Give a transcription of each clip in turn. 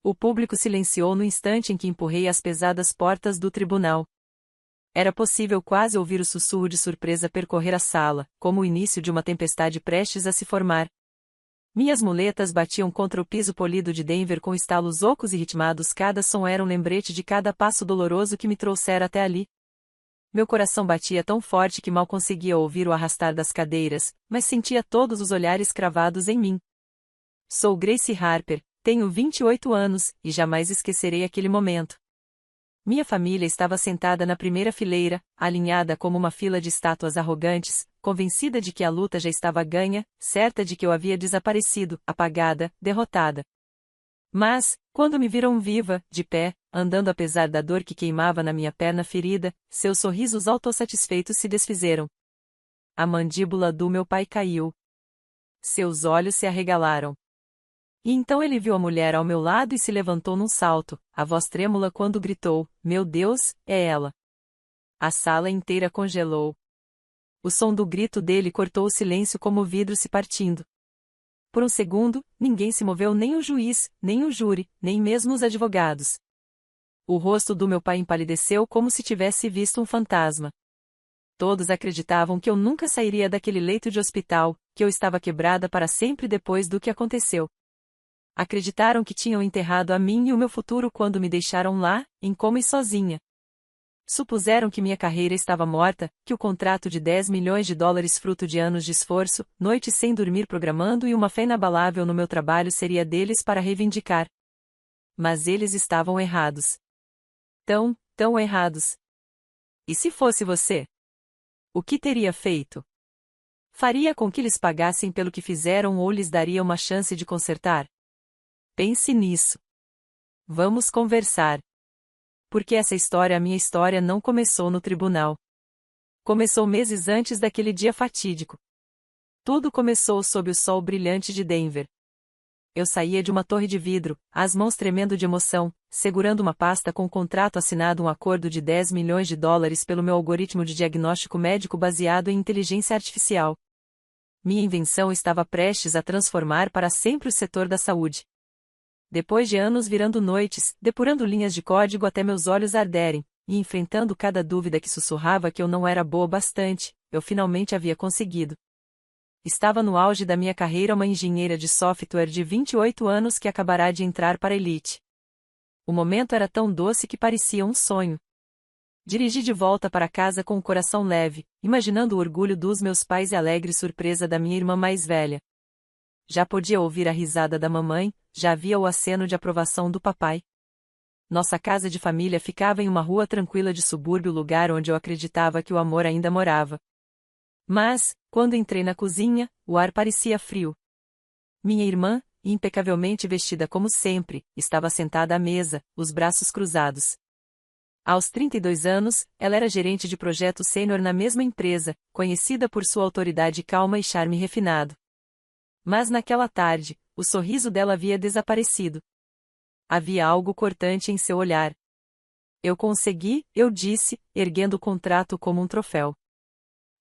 O público silenciou no instante em que empurrei as pesadas portas do tribunal. Era possível quase ouvir o sussurro de surpresa percorrer a sala, como o início de uma tempestade prestes a se formar. Minhas muletas batiam contra o piso polido de Denver com estalos ocos e ritmados, cada som era um lembrete de cada passo doloroso que me trouxera até ali. Meu coração batia tão forte que mal conseguia ouvir o arrastar das cadeiras, mas sentia todos os olhares cravados em mim. Sou Grace Harper, tenho 28 anos, e jamais esquecerei aquele momento. Minha família estava sentada na primeira fileira, alinhada como uma fila de estátuas arrogantes, convencida de que a luta já estava ganha, certa de que eu havia desaparecido, apagada, derrotada. Mas, quando me viram viva, de pé, andando apesar da dor que queimava na minha perna ferida, seus sorrisos autossatisfeitos se desfizeram. A mandíbula do meu pai caiu. Seus olhos se arregalaram. E então ele viu a mulher ao meu lado e se levantou num salto, a voz trêmula quando gritou: "Meu Deus, é ela!" A sala inteira congelou. O som do grito dele cortou o silêncio como o vidro se partindo. Por um segundo, ninguém se moveu, nem o juiz, nem o júri, nem mesmo os advogados. O rosto do meu pai empalideceu como se tivesse visto um fantasma. Todos acreditavam que eu nunca sairia daquele leito de hospital, que eu estava quebrada para sempre depois do que aconteceu. Acreditaram que tinham enterrado a mim e o meu futuro quando me deixaram lá, em coma e sozinha. Supuseram que minha carreira estava morta, que o contrato de 10 milhões de dólares fruto de anos de esforço, noites sem dormir programando e uma fé inabalável no meu trabalho seria deles para reivindicar. Mas eles estavam errados. Tão errados. E se fosse você? O que teria feito? Faria com que lhes pagassem pelo que fizeram ou lhes daria uma chance de consertar? Pense nisso. Vamos conversar. Porque essa história, a minha história, não começou no tribunal. Começou meses antes daquele dia fatídico. Tudo começou sob o sol brilhante de Denver. Eu saía de uma torre de vidro, as mãos tremendo de emoção, segurando uma pasta com um contrato assinado, um acordo de 10 milhões de dólares pelo meu algoritmo de diagnóstico médico baseado em inteligência artificial. Minha invenção estava prestes a transformar para sempre o setor da saúde. Depois de anos virando noites, depurando linhas de código até meus olhos arderem, e enfrentando cada dúvida que sussurrava que eu não era boa bastante, eu finalmente havia conseguido. Estava no auge da minha carreira, uma engenheira de software de 28 anos que acabará de entrar para a elite. O momento era tão doce que parecia um sonho. Dirigi de volta para casa com o coração leve, imaginando o orgulho dos meus pais e a alegre surpresa da minha irmã mais velha. Já podia ouvir a risada da mamãe, já havia o aceno de aprovação do papai. Nossa casa de família ficava em uma rua tranquila de subúrbio, lugar onde eu acreditava que o amor ainda morava. Mas, quando entrei na cozinha, o ar parecia frio. Minha irmã, impecavelmente vestida como sempre, estava sentada à mesa, os braços cruzados. Aos 32 anos, ela era gerente de projeto sênior na mesma empresa, conhecida por sua autoridade calma e charme refinado. Mas naquela tarde, o sorriso dela havia desaparecido. Havia algo cortante em seu olhar. Eu consegui, eu disse, erguendo o contrato como um troféu.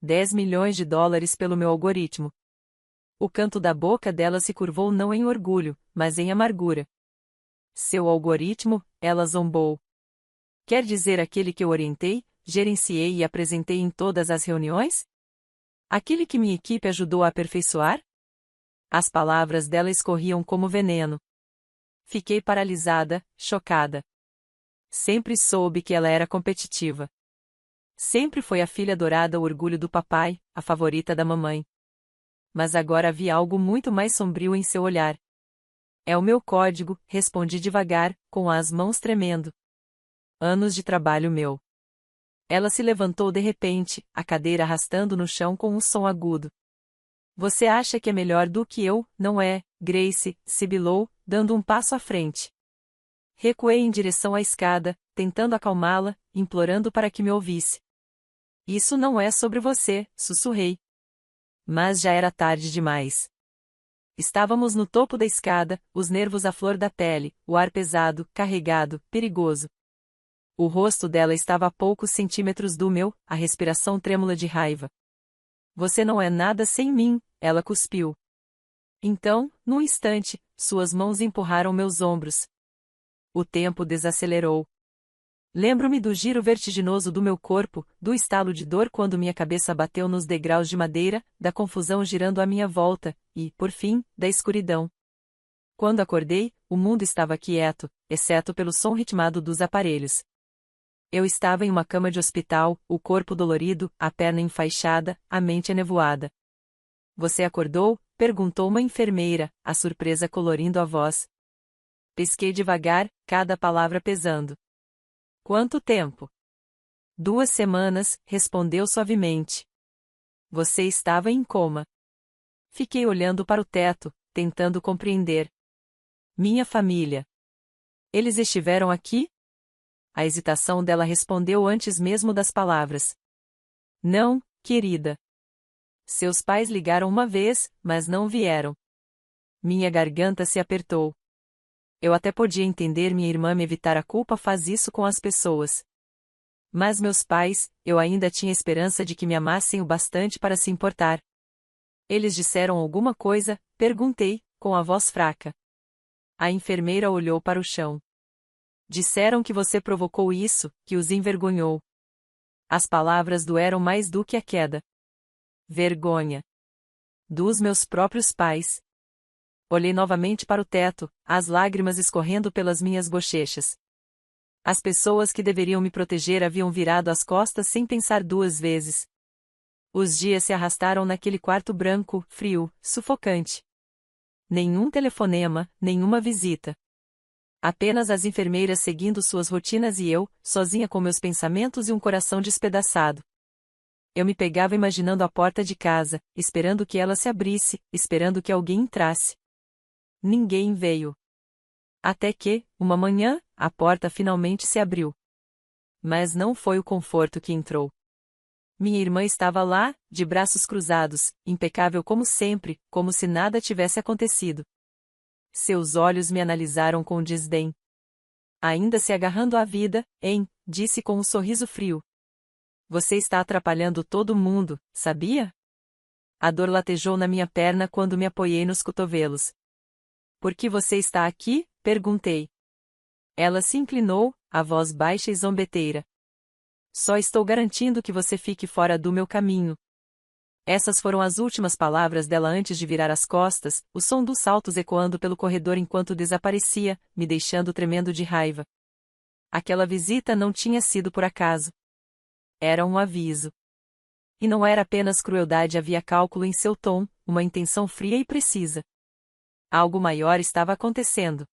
10 milhões de dólares pelo meu algoritmo. O canto da boca dela se curvou não em orgulho, mas em amargura. Seu algoritmo, ela zombou. Quer dizer aquele que eu orientei, gerenciei e apresentei em todas as reuniões? Aquele que minha equipe ajudou a aperfeiçoar? As palavras dela escorriam como veneno. Fiquei paralisada, chocada. Sempre soube que ela era competitiva. Sempre foi a filha adorada, o orgulho do papai, a favorita da mamãe. Mas agora havia algo muito mais sombrio em seu olhar. É o meu código, respondi devagar, com as mãos tremendo. Anos de trabalho meu. Ela se levantou de repente, a cadeira arrastando no chão com um som agudo. Você acha que é melhor do que eu, não é, Grace? Sibilou, dando um passo à frente. Recuei em direção à escada, tentando acalmá-la, implorando para que me ouvisse. Isso não é sobre você, sussurrei. Mas já era tarde demais. Estávamos no topo da escada, os nervos à flor da pele, o ar pesado, carregado, perigoso. O rosto dela estava a poucos centímetros do meu, a respiração trêmula de raiva. Você não é nada sem mim, ela cuspiu. Então, num instante, suas mãos empurraram meus ombros. O tempo desacelerou. Lembro-me do giro vertiginoso do meu corpo, do estalo de dor quando minha cabeça bateu nos degraus de madeira, da confusão girando à minha volta, e, por fim, da escuridão. Quando acordei, o mundo estava quieto, exceto pelo som ritmado dos aparelhos. Eu estava em uma cama de hospital, o corpo dolorido, a perna enfaixada, a mente enevoada. Você acordou? Perguntou uma enfermeira, a surpresa colorindo a voz. Pisquei devagar, cada palavra pesando. Quanto tempo? 2 semanas, respondeu suavemente. Você estava em coma. Fiquei olhando para o teto, tentando compreender. Minha família. Eles estiveram aqui? A hesitação dela respondeu antes mesmo das palavras. Não, querida. Seus pais ligaram uma vez, mas não vieram. Minha garganta se apertou. Eu até podia entender minha irmã me evitar a culpa faz isso com as pessoas. Mas meus pais, eu ainda tinha esperança de que me amassem o bastante para se importar. Eles disseram alguma coisa? Perguntei, com a voz fraca. A enfermeira olhou para o chão. Disseram que você provocou isso, que os envergonhou. As palavras doeram mais do que a queda. Vergonha. Dos meus próprios pais. Olhei novamente para o teto, as lágrimas escorrendo pelas minhas bochechas. As pessoas que deveriam me proteger haviam virado as costas sem pensar 2 vezes. Os dias se arrastaram naquele quarto branco, frio, sufocante. Nenhum telefonema, nenhuma visita. Apenas as enfermeiras seguindo suas rotinas e eu, sozinha com meus pensamentos e um coração despedaçado. Eu me pegava imaginando a porta de casa, esperando que ela se abrisse, esperando que alguém entrasse. Ninguém veio. Até que, uma manhã, a porta finalmente se abriu. Mas não foi o conforto que entrou. Minha irmã estava lá, de braços cruzados, impecável como sempre, como se nada tivesse acontecido. Seus olhos me analisaram com desdém. Ainda se agarrando à vida, disse com um sorriso frio. Você está atrapalhando todo mundo, sabia? A dor latejou na minha perna quando me apoiei nos cotovelos. Por que você está aqui? Perguntei. Ela se inclinou, a voz baixa e zombeteira. Só estou garantindo que você fique fora do meu caminho. Essas foram as últimas palavras dela antes de virar as costas, o som dos saltos ecoando pelo corredor enquanto desaparecia, me deixando tremendo de raiva. Aquela visita não tinha sido por acaso. Era um aviso. E não era apenas crueldade, havia cálculo em seu tom, uma intenção fria e precisa. Algo maior estava acontecendo.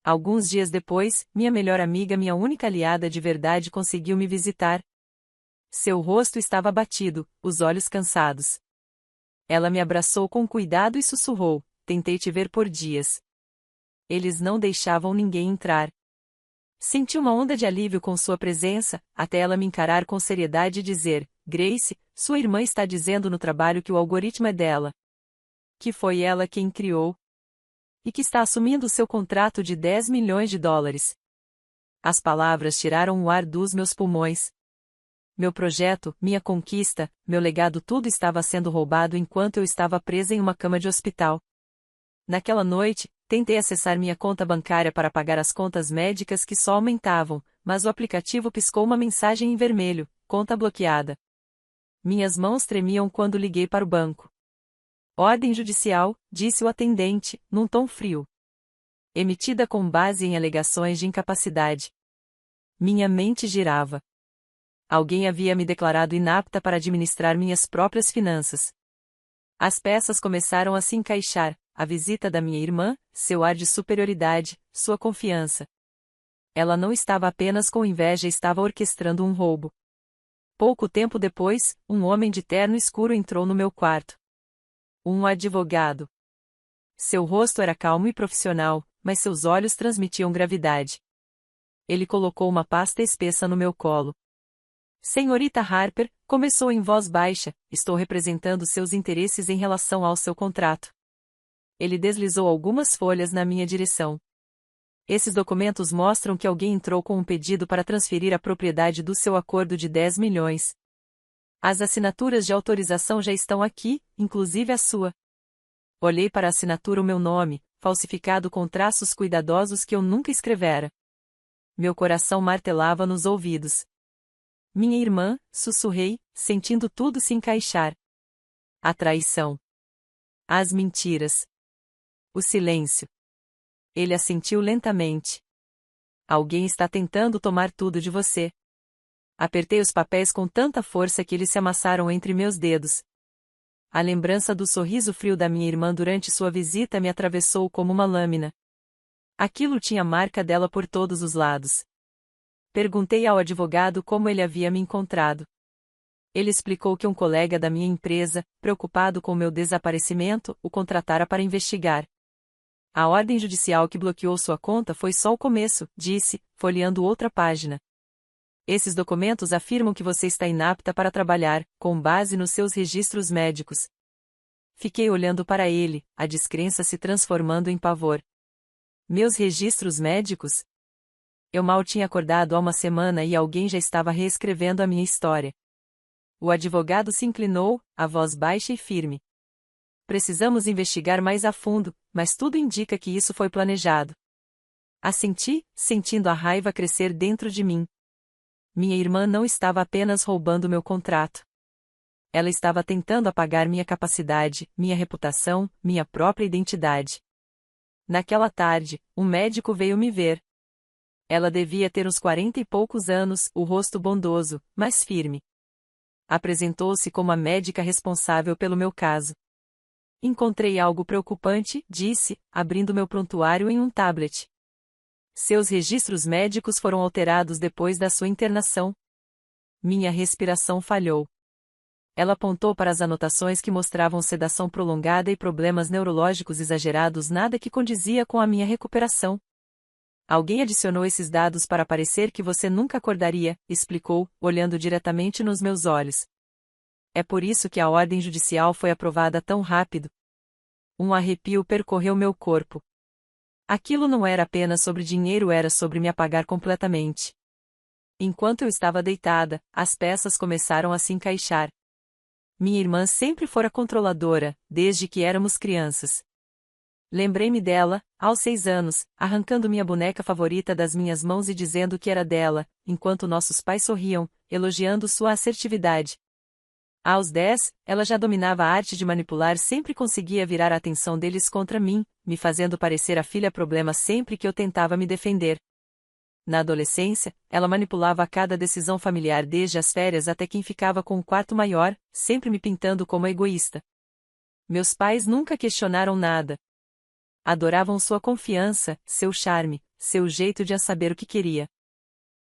Alguns dias depois, minha melhor amiga, minha única aliada de verdade, conseguiu me visitar. Seu rosto estava abatido, os olhos cansados. Ela me abraçou com cuidado e sussurrou: tentei te ver por dias. Eles não deixavam ninguém entrar. Senti uma onda de alívio com sua presença, até ela me encarar com seriedade e dizer: Grace, sua irmã está dizendo no trabalho que o algoritmo é dela. Que foi ela quem criou. E que está assumindo seu contrato de 10 milhões de dólares. As palavras tiraram o ar dos meus pulmões. Meu projeto, minha conquista, meu legado, tudo estava sendo roubado enquanto eu estava presa em uma cama de hospital. Naquela noite, tentei acessar minha conta bancária para pagar as contas médicas que só aumentavam, mas o aplicativo piscou uma mensagem em vermelho: conta bloqueada. Minhas mãos tremiam quando liguei para o banco. Ordem judicial, disse o atendente, num tom frio. Emitida com base em alegações de incapacidade. Minha mente girava. Alguém havia me declarado inapta para administrar minhas próprias finanças. As peças começaram a se encaixar, a visita da minha irmã, seu ar de superioridade, sua confiança. Ela não estava apenas com inveja, estava orquestrando um roubo. Pouco tempo depois, um homem de terno escuro entrou no meu quarto. Um advogado. Seu rosto era calmo e profissional, mas seus olhos transmitiam gravidade. Ele colocou uma pasta espessa no meu colo. Senhorita Harper, começou em voz baixa, estou representando seus interesses em relação ao seu contrato. Ele deslizou algumas folhas na minha direção. Esses documentos mostram que alguém entrou com um pedido para transferir a propriedade do seu acordo de 10 milhões. As assinaturas de autorização já estão aqui, inclusive a sua. Olhei para a assinatura, o meu nome, falsificado com traços cuidadosos que eu nunca escrevera. Meu coração martelava nos ouvidos. Minha irmã, sussurrei, sentindo tudo se encaixar. A traição. As mentiras. O silêncio. Ele assentiu lentamente. Alguém está tentando tomar tudo de você. Apertei os papéis com tanta força que eles se amassaram entre meus dedos. A lembrança do sorriso frio da minha irmã durante sua visita me atravessou como uma lâmina. Aquilo tinha marca dela por todos os lados. Perguntei ao advogado como ele havia me encontrado. Ele explicou que um colega da minha empresa, preocupado com meu desaparecimento, o contratara para investigar. A ordem judicial que bloqueou sua conta foi só o começo, disse, folheando outra página. Esses documentos afirmam que você está inapta para trabalhar, com base nos seus registros médicos. Fiquei olhando para ele, a descrença se transformando em pavor. Meus registros médicos? Eu mal tinha acordado há uma semana e alguém já estava reescrevendo a minha história. O advogado se inclinou, a voz baixa e firme. Precisamos investigar mais a fundo, mas tudo indica que isso foi planejado. Assenti, sentindo a raiva crescer dentro de mim. Minha irmã não estava apenas roubando meu contrato. Ela estava tentando apagar minha capacidade, minha reputação, minha própria identidade. Naquela tarde, um médico veio me ver. Ela devia ter uns 40 e poucos anos, o rosto bondoso, mas firme. Apresentou-se como a médica responsável pelo meu caso. Encontrei algo preocupante, disse, abrindo meu prontuário em um tablet. Seus registros médicos foram alterados depois da sua internação. Minha respiração falhou. Ela apontou para as anotações que mostravam sedação prolongada e problemas neurológicos exagerados, nada que condizia com a minha recuperação. Alguém adicionou esses dados para parecer que você nunca acordaria, explicou, olhando diretamente nos meus olhos. É por isso que a ordem judicial foi aprovada tão rápido. Um arrepio percorreu meu corpo. Aquilo não era apenas sobre dinheiro, era sobre me apagar completamente. Enquanto eu estava deitada, as peças começaram a se encaixar. Minha irmã sempre fora controladora, desde que éramos crianças. Lembrei-me dela, aos 6 anos, arrancando minha boneca favorita das minhas mãos e dizendo que era dela, enquanto nossos pais sorriam, elogiando sua assertividade. Aos 10, ela já dominava a arte de manipular, sempre conseguia virar a atenção deles contra mim, me fazendo parecer a filha problema sempre que eu tentava me defender. Na adolescência, ela manipulava a cada decisão familiar desde as férias até quem ficava com o quarto maior, sempre me pintando como egoísta. Meus pais nunca questionaram nada. Adoravam sua confiança, seu charme, seu jeito de saber o que queria.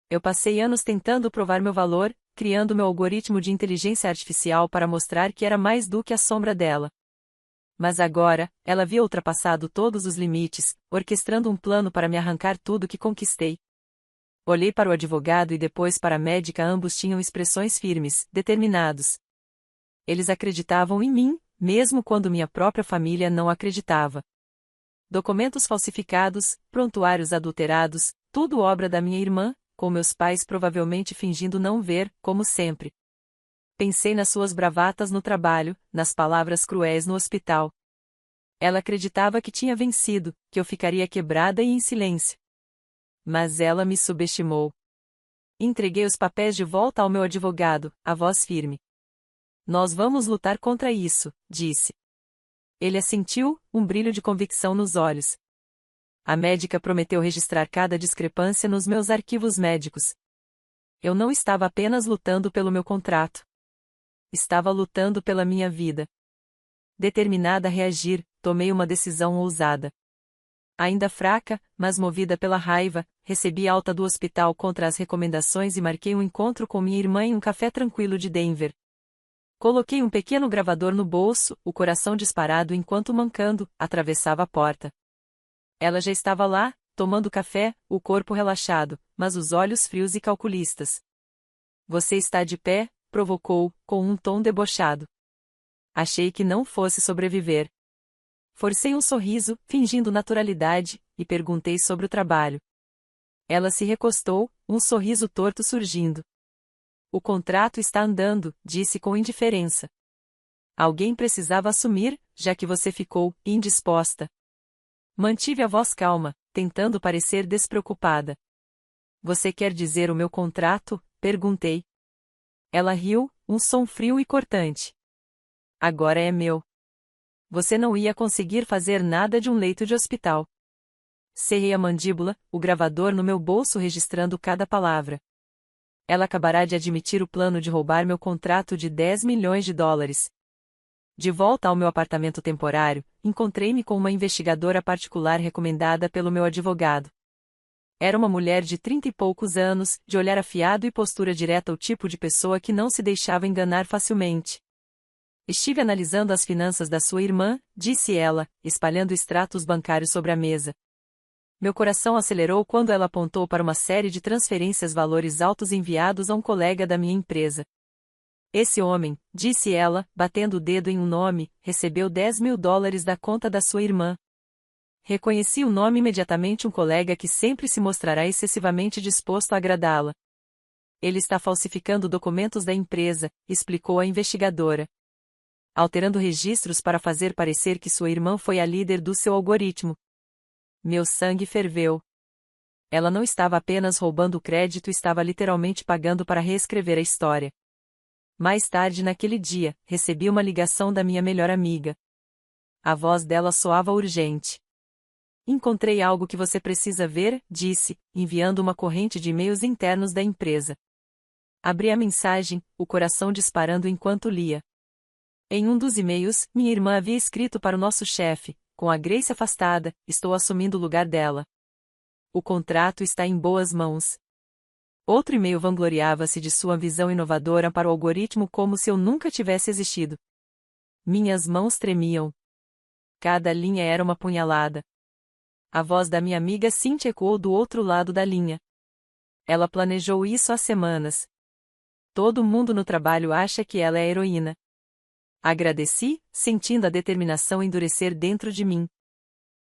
Eu passei anos tentando provar meu valor, criando meu algoritmo de inteligência artificial para mostrar que era mais do que a sombra dela. Mas agora, ela havia ultrapassado todos os limites, orquestrando um plano para me arrancar tudo que conquistei. Olhei para o advogado e depois para a médica, ambos tinham expressões firmes, determinados. Eles acreditavam em mim, mesmo quando minha própria família não acreditava. Documentos falsificados, prontuários adulterados, tudo obra da minha irmã, com meus pais provavelmente fingindo não ver, como sempre. Pensei nas suas bravatas no trabalho, nas palavras cruéis no hospital. Ela acreditava que tinha vencido, que eu ficaria quebrada e em silêncio. Mas ela me subestimou. Entreguei os papéis de volta ao meu advogado, a voz firme. Nós vamos lutar contra isso, disse. Ele assentiu, um brilho de convicção nos olhos. A médica prometeu registrar cada discrepância nos meus arquivos médicos. Eu não estava apenas lutando pelo meu contrato. Estava lutando pela minha vida. Determinada a reagir, tomei uma decisão ousada. Ainda fraca, mas movida pela raiva, recebi alta do hospital contra as recomendações e marquei um encontro com minha irmã em um café tranquilo de Denver. Coloquei um pequeno gravador no bolso, o coração disparado enquanto mancando, atravessava a porta. Ela já estava lá, tomando café, o corpo relaxado, mas os olhos frios e calculistas. Você está de pé? Provocou, com um tom debochado. Achei que não fosse sobreviver. Forcei um sorriso, fingindo naturalidade, e perguntei sobre o trabalho. Ela se recostou, um sorriso torto surgindo. O contrato está andando, disse com indiferença. Alguém precisava assumir, já que você ficou indisposta. Mantive a voz calma, tentando parecer despreocupada. Você quer dizer o meu contrato? Perguntei. Ela riu, um som frio e cortante. Agora é meu. Você não ia conseguir fazer nada de um leito de hospital. Cerrei a mandíbula, o gravador no meu bolso registrando cada palavra. Ela acabará de admitir o plano de roubar meu contrato de 10 milhões de dólares. De volta ao meu apartamento temporário, encontrei-me com uma investigadora particular recomendada pelo meu advogado. Era uma mulher de 30 e poucos anos, de olhar afiado e postura direta, o tipo de pessoa que não se deixava enganar facilmente. Estive analisando as finanças da sua irmã, disse ela, espalhando extratos bancários sobre a mesa. Meu coração acelerou quando ela apontou para uma série de transferências valores altos enviados a um colega da minha empresa. Esse homem, disse ela, batendo o dedo em um nome, recebeu 10 mil dólares da conta da sua irmã. Reconheci o nome imediatamente, um colega que sempre se mostrará excessivamente disposto a agradá-la. Ele está falsificando documentos da empresa, explicou a investigadora. Alterando registros para fazer parecer que sua irmã foi a líder do seu algoritmo. Meu sangue ferveu. Ela não estava apenas roubando o crédito, estava literalmente pagando para reescrever a história. Mais tarde naquele dia, recebi uma ligação da minha melhor amiga. A voz dela soava urgente. Encontrei algo que você precisa ver, disse, enviando uma corrente de e-mails internos da empresa. Abri a mensagem, o coração disparando enquanto lia. Em um dos e-mails, minha irmã havia escrito para o nosso chefe: com a Grace afastada, estou assumindo o lugar dela. O contrato está em boas mãos. Outro e-mail vangloriava-se de sua visão inovadora para o algoritmo, como se eu nunca tivesse existido. Minhas mãos tremiam. Cada linha era uma punhalada. A voz da minha amiga Cynthia ecoou do outro lado da linha. Ela planejou isso há semanas. Todo mundo no trabalho acha que ela é a heroína. Agradeci, sentindo a determinação endurecer dentro de mim.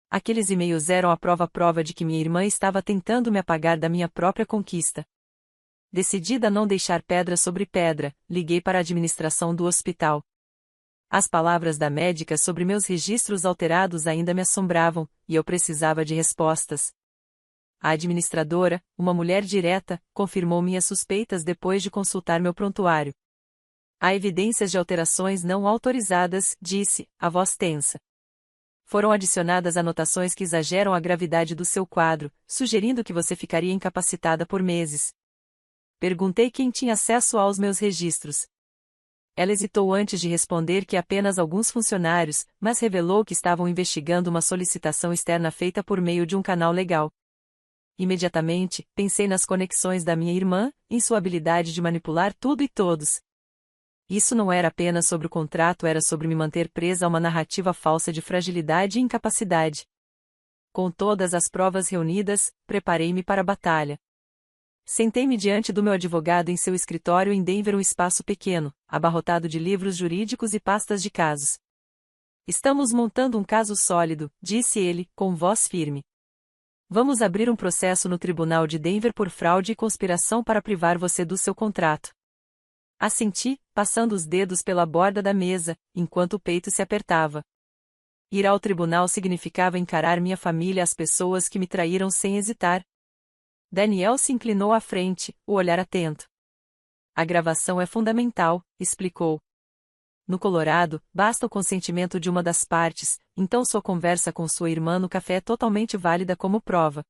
Aqueles e-mails eram a prova de que minha irmã estava tentando me apagar da minha própria conquista. Decidida a não deixar pedra sobre pedra, liguei para a administração do hospital. As palavras da médica sobre meus registros alterados ainda me assombravam, e eu precisava de respostas. A administradora, uma mulher direta, confirmou minhas suspeitas depois de consultar meu prontuário. Há evidências de alterações não autorizadas, disse, a voz tensa. Foram adicionadas anotações que exageram a gravidade do seu quadro, sugerindo que você ficaria incapacitada por meses. Perguntei quem tinha acesso aos meus registros. Ela hesitou antes de responder que apenas alguns funcionários, mas revelou que estavam investigando uma solicitação externa feita por meio de um canal legal. Imediatamente, pensei nas conexões da minha irmã, em sua habilidade de manipular tudo e todos. Isso não era apenas sobre o contrato, era sobre me manter presa a uma narrativa falsa de fragilidade e incapacidade. Com todas as provas reunidas, preparei-me para a batalha. Sentei-me diante do meu advogado em seu escritório em Denver, um espaço pequeno, abarrotado de livros jurídicos e pastas de casos. Estamos montando um caso sólido, disse ele, com voz firme. Vamos abrir um processo no tribunal de Denver por fraude e conspiração para privar você do seu contrato. Assenti, passando os dedos pela borda da mesa, enquanto o peito se apertava. Ir ao tribunal significava encarar minha família, as pessoas que me traíram, sem hesitar. Daniel se inclinou à frente, o olhar atento. A gravação é fundamental, explicou. No Colorado, basta o consentimento de uma das partes, então sua conversa com sua irmã no café é totalmente válida como prova.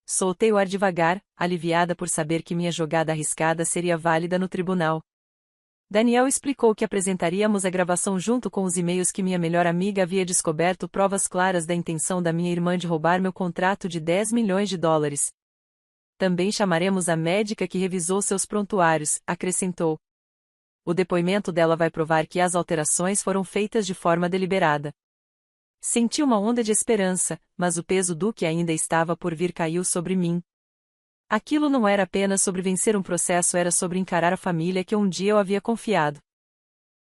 Soltei o ar devagar, aliviada por saber que minha jogada arriscada seria válida no tribunal. Daniel explicou que apresentaríamos a gravação junto com os e-mails que minha melhor amiga havia descoberto, provas claras da intenção da minha irmã de roubar meu contrato de 10 milhões de dólares. Também chamaremos a médica que revisou seus prontuários, acrescentou. O depoimento dela vai provar que as alterações foram feitas de forma deliberada. Senti uma onda de esperança, mas o peso do que ainda estava por vir caiu sobre mim. Aquilo não era apenas sobre vencer um processo, era sobre encarar a família que um dia eu havia confiado.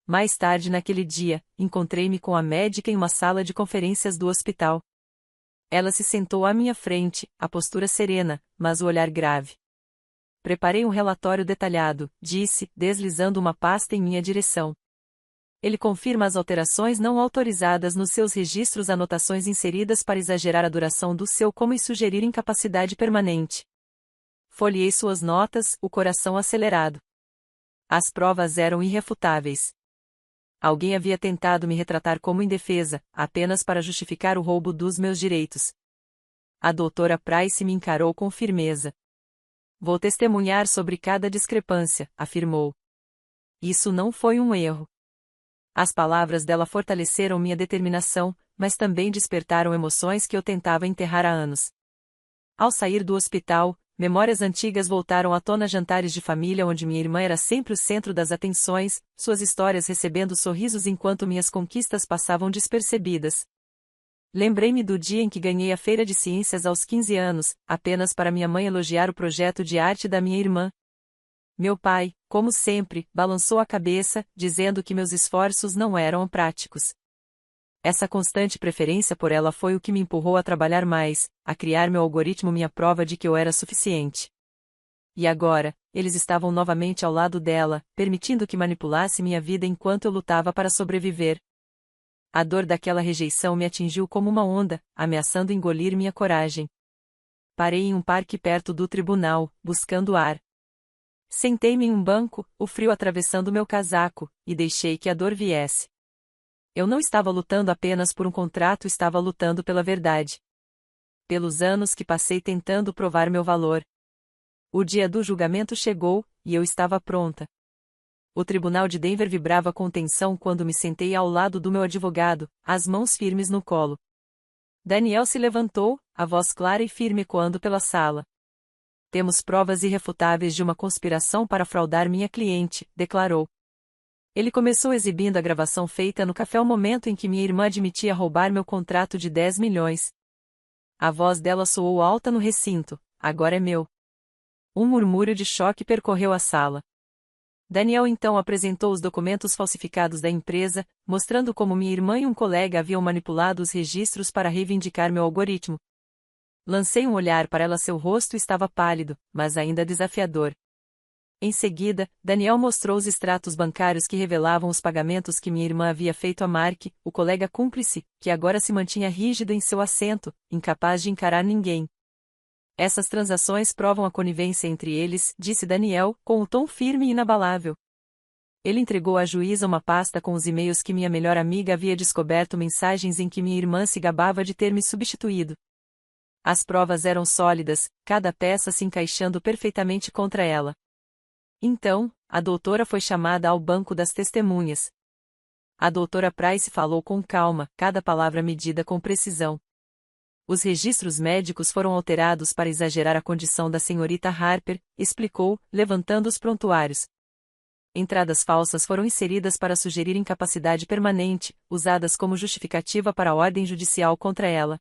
Mais tarde naquele dia, encontrei-me com a médica em uma sala de conferências do hospital. Ela se sentou à minha frente, a postura serena, mas o olhar grave. Preparei um relatório detalhado, disse, deslizando uma pasta em minha direção. Ele confirma as alterações não autorizadas nos seus registros, anotações inseridas para exagerar a duração do seu como e sugerir incapacidade permanente. Folheei suas notas, o coração acelerado. As provas eram irrefutáveis. Alguém havia tentado me retratar como indefesa, apenas para justificar o roubo dos meus direitos. A doutora Price me encarou com firmeza. Vou testemunhar sobre cada discrepância, afirmou. Isso não foi um erro. As palavras dela fortaleceram minha determinação, mas também despertaram emoções que eu tentava enterrar há anos. Ao sair do hospital, memórias antigas voltaram à tona, jantares de família onde minha irmã era sempre o centro das atenções, suas histórias recebendo sorrisos enquanto minhas conquistas passavam despercebidas. Lembrei-me do dia em que ganhei a feira de ciências aos 15 anos, apenas para minha mãe elogiar o projeto de arte da minha irmã. Meu pai, como sempre, balançou a cabeça, dizendo que meus esforços não eram práticos. Essa constante preferência por ela foi o que me empurrou a trabalhar mais, a criar meu algoritmo, minha prova de que eu era suficiente. E agora, eles estavam novamente ao lado dela, permitindo que manipulasse minha vida enquanto eu lutava para sobreviver. A dor daquela rejeição me atingiu como uma onda, ameaçando engolir minha coragem. Parei em um parque perto do tribunal, buscando ar. Sentei-me em um banco, o frio atravessando meu casaco, e deixei que a dor viesse. Eu não estava lutando apenas por um contrato, estava lutando pela verdade. Pelos anos que passei tentando provar meu valor. O dia do julgamento chegou, e eu estava pronta. O tribunal de Denver vibrava com tensão quando me sentei ao lado do meu advogado, as mãos firmes no colo. Daniel se levantou, a voz clara e firme ecoando pela sala. Temos provas irrefutáveis de uma conspiração para fraudar minha cliente, declarou. Ele começou exibindo a gravação feita no café ao momento em que minha irmã admitia roubar meu contrato de 10 milhões. A voz dela soou alta no recinto, agora é meu. Um murmúrio de choque percorreu a sala. Daniel então apresentou os documentos falsificados da empresa, mostrando como minha irmã e um colega haviam manipulado os registros para reivindicar meu algoritmo. Lancei um olhar para ela, seu rosto estava pálido, mas ainda desafiador. Em seguida, Daniel mostrou os extratos bancários que revelavam os pagamentos que minha irmã havia feito a Mark, o colega cúmplice, que agora se mantinha rígido em seu assento, incapaz de encarar ninguém. Essas transações provam a conivência entre eles, disse Daniel, com o tom firme e inabalável. Ele entregou à juíza uma pasta com os e-mails que minha melhor amiga havia descoberto, mensagens em que minha irmã se gabava de ter me substituído. As provas eram sólidas, cada peça se encaixando perfeitamente contra ela. Então, a doutora foi chamada ao banco das testemunhas. A doutora Price falou com calma, cada palavra medida com precisão. Os registros médicos foram alterados para exagerar a condição da senhorita Harper, explicou, levantando os prontuários. Entradas falsas foram inseridas para sugerir incapacidade permanente, usadas como justificativa para a ordem judicial contra ela.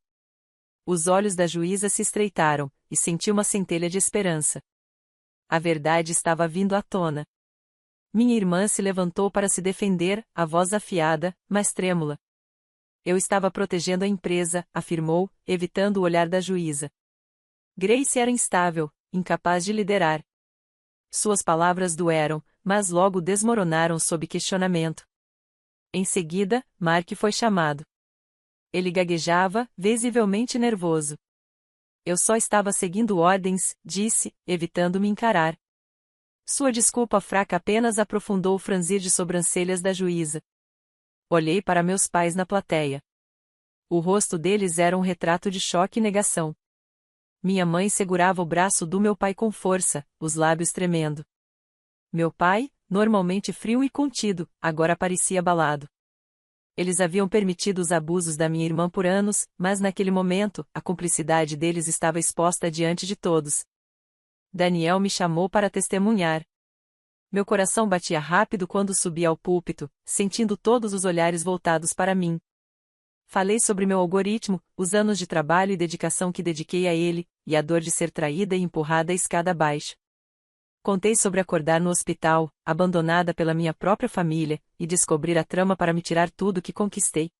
Os olhos da juíza se estreitaram, e senti uma centelha de esperança. A verdade estava vindo à tona. Minha irmã se levantou para se defender, a voz afiada, mas trêmula. Eu estava protegendo a empresa, afirmou, evitando o olhar da juíza. Grace era instável, incapaz de liderar. Suas palavras doeram, mas logo desmoronaram sob questionamento. Em seguida, Mark foi chamado. Ele gaguejava, visivelmente nervoso. Eu só estava seguindo ordens, disse, evitando me encarar. Sua desculpa fraca apenas aprofundou o franzir de sobrancelhas da juíza. Olhei para meus pais na plateia. O rosto deles era um retrato de choque e negação. Minha mãe segurava o braço do meu pai com força, os lábios tremendo. Meu pai, normalmente frio e contido, agora parecia abalado. Eles haviam permitido os abusos da minha irmã por anos, mas naquele momento, a cumplicidade deles estava exposta diante de todos. Daniel me chamou para testemunhar. Meu coração batia rápido quando subi ao púlpito, sentindo todos os olhares voltados para mim. Falei sobre meu algoritmo, os anos de trabalho e dedicação que dediquei a ele, e a dor de ser traída e empurrada a escada abaixo. Contei sobre acordar no hospital, abandonada pela minha própria família, e descobrir a trama para me tirar tudo que conquistei.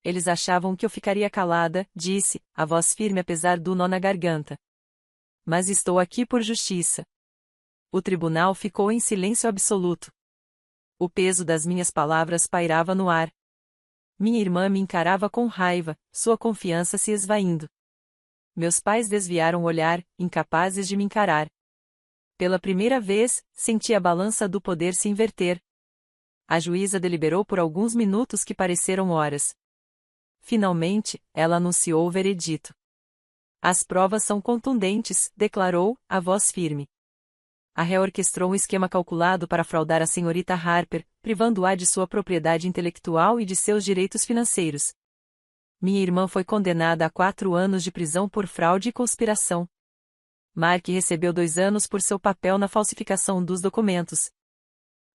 Eles achavam que eu ficaria calada, disse, a voz firme apesar do nó na garganta. Mas estou aqui por justiça. O tribunal ficou em silêncio absoluto. O peso das minhas palavras pairava no ar. Minha irmã me encarava com raiva, sua confiança se esvaindo. Meus pais desviaram o olhar, incapazes de me encarar. Pela primeira vez, senti a balança do poder se inverter. A juíza deliberou por alguns minutos que pareceram horas. Finalmente, ela anunciou o veredito. As provas são contundentes, declarou, a voz firme. A réu orquestrou um esquema calculado para fraudar a senhorita Harper, privando-a de sua propriedade intelectual e de seus direitos financeiros. Minha irmã foi condenada a 4 anos de prisão por fraude e conspiração. Mark recebeu 2 anos por seu papel na falsificação dos documentos.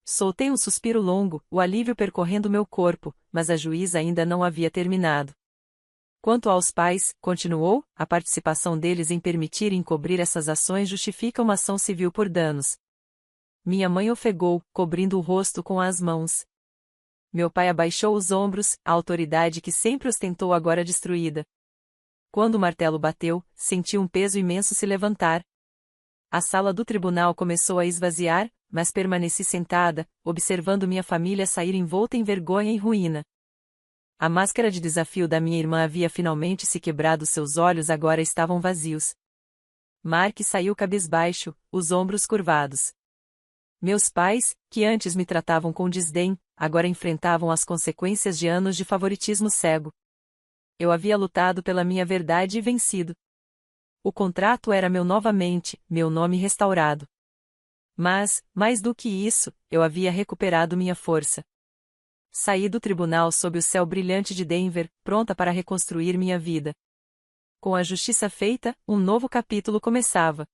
Soltei um suspiro longo, o alívio percorrendo meu corpo, mas a juíza ainda não havia terminado. Quanto aos pais, continuou, a participação deles em permitir e encobrir essas ações justifica uma ação civil por danos. Minha mãe ofegou, cobrindo o rosto com as mãos. Meu pai abaixou os ombros, a autoridade que sempre ostentou agora destruída. Quando o martelo bateu, senti um peso imenso se levantar. A sala do tribunal começou a esvaziar, mas permaneci sentada, observando minha família sair envolta em vergonha e ruína. A máscara de desafio da minha irmã havia finalmente se quebrado, seus olhos agora estavam vazios. Mark saiu cabisbaixo, os ombros curvados. Meus pais, que antes me tratavam com desdém, agora enfrentavam as consequências de anos de favoritismo cego. Eu havia lutado pela minha verdade e vencido. O contrato era meu novamente, meu nome restaurado. Mas, mais do que isso, eu havia recuperado minha força. Saí do tribunal sob o céu brilhante de Denver, pronta para reconstruir minha vida. Com a justiça feita, um novo capítulo começava.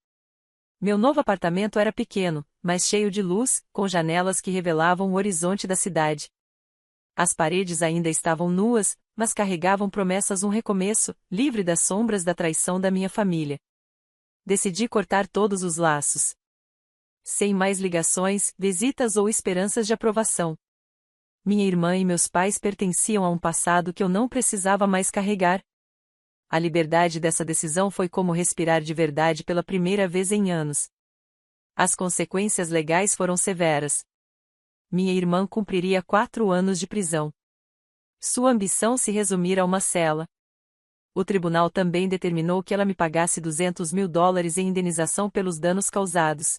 Meu novo apartamento era pequeno, mas cheio de luz, com janelas que revelavam o horizonte da cidade. As paredes ainda estavam nuas, mas carregavam promessas, um recomeço, livre das sombras da traição da minha família. Decidi cortar todos os laços. Sem mais ligações, visitas ou esperanças de aprovação. Minha irmã e meus pais pertenciam a um passado que eu não precisava mais carregar. A liberdade dessa decisão foi como respirar de verdade pela primeira vez em anos. As consequências legais foram severas. Minha irmã cumpriria 4 anos de prisão. Sua ambição se resumira a uma cela. O tribunal também determinou que ela me pagasse $200.000 em indenização pelos danos causados.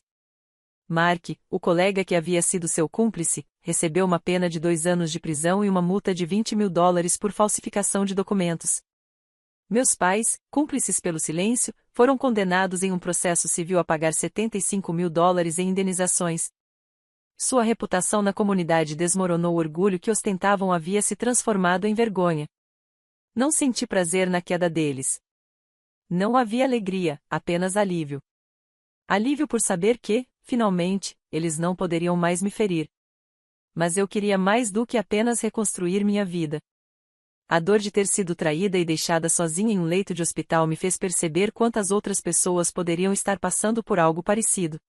Mark, o colega que havia sido seu cúmplice, recebeu uma pena de 2 anos de prisão e uma multa de $20.000 por falsificação de documentos. Meus pais, cúmplices pelo silêncio, foram condenados em um processo civil a pagar $75.000 em indenizações. Sua reputação na comunidade desmoronou, o orgulho que ostentavam havia se transformado em vergonha. Não senti prazer na queda deles. Não havia alegria, apenas alívio. Alívio por saber que, finalmente, eles não poderiam mais me ferir. Mas eu queria mais do que apenas reconstruir minha vida. A dor de ter sido traída e deixada sozinha em um leito de hospital me fez perceber quantas outras pessoas poderiam estar passando por algo parecido.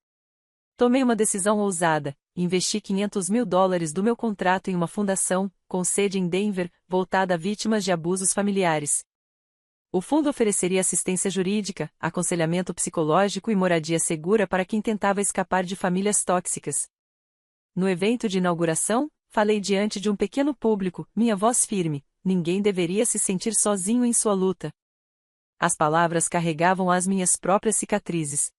Tomei uma decisão ousada, investi $500.000 do meu contrato em uma fundação, com sede em Denver, voltada a vítimas de abusos familiares. O fundo ofereceria assistência jurídica, aconselhamento psicológico e moradia segura para quem tentava escapar de famílias tóxicas. No evento de inauguração, falei diante de um pequeno público, minha voz firme: ninguém deveria se sentir sozinho em sua luta. As palavras carregavam as minhas próprias cicatrizes.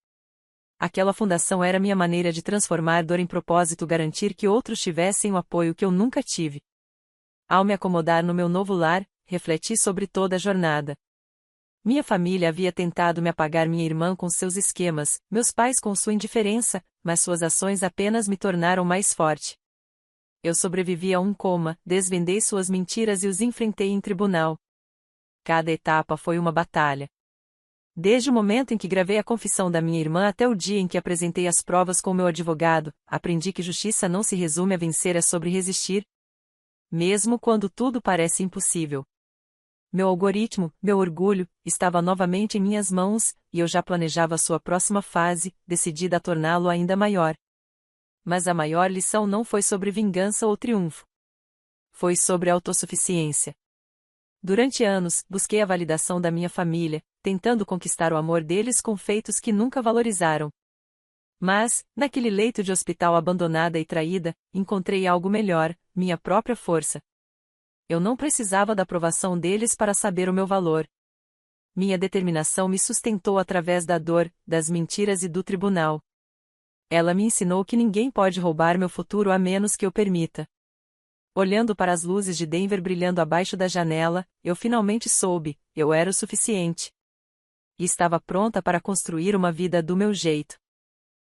Aquela fundação era minha maneira de transformar dor em propósito, garantir que outros tivessem o apoio que eu nunca tive. Ao me acomodar no meu novo lar, refleti sobre toda a jornada. Minha família havia tentado me apagar, minha irmã com seus esquemas, meus pais com sua indiferença, mas suas ações apenas me tornaram mais forte. Eu sobrevivi a um coma, desvendei suas mentiras e os enfrentei em tribunal. Cada etapa foi uma batalha. Desde o momento em que gravei a confissão da minha irmã até o dia em que apresentei as provas com meu advogado, aprendi que justiça não se resume a vencer, é sobre resistir. Mesmo quando tudo parece impossível. Meu algoritmo, meu orgulho, estava novamente em minhas mãos, e eu já planejava sua próxima fase, decidida a torná-lo ainda maior. Mas a maior lição não foi sobre vingança ou triunfo. Foi sobre autossuficiência. Durante anos, busquei a validação da minha família, tentando conquistar o amor deles com feitos que nunca valorizaram. Mas, naquele leito de hospital abandonada e traída, encontrei algo melhor, minha própria força. Eu não precisava da aprovação deles para saber o meu valor. Minha determinação me sustentou através da dor, das mentiras e do tribunal. Ela me ensinou que ninguém pode roubar meu futuro a menos que eu permita. Olhando para as luzes de Denver brilhando abaixo da janela, eu finalmente soube, eu era o suficiente. E estava pronta para construir uma vida do meu jeito.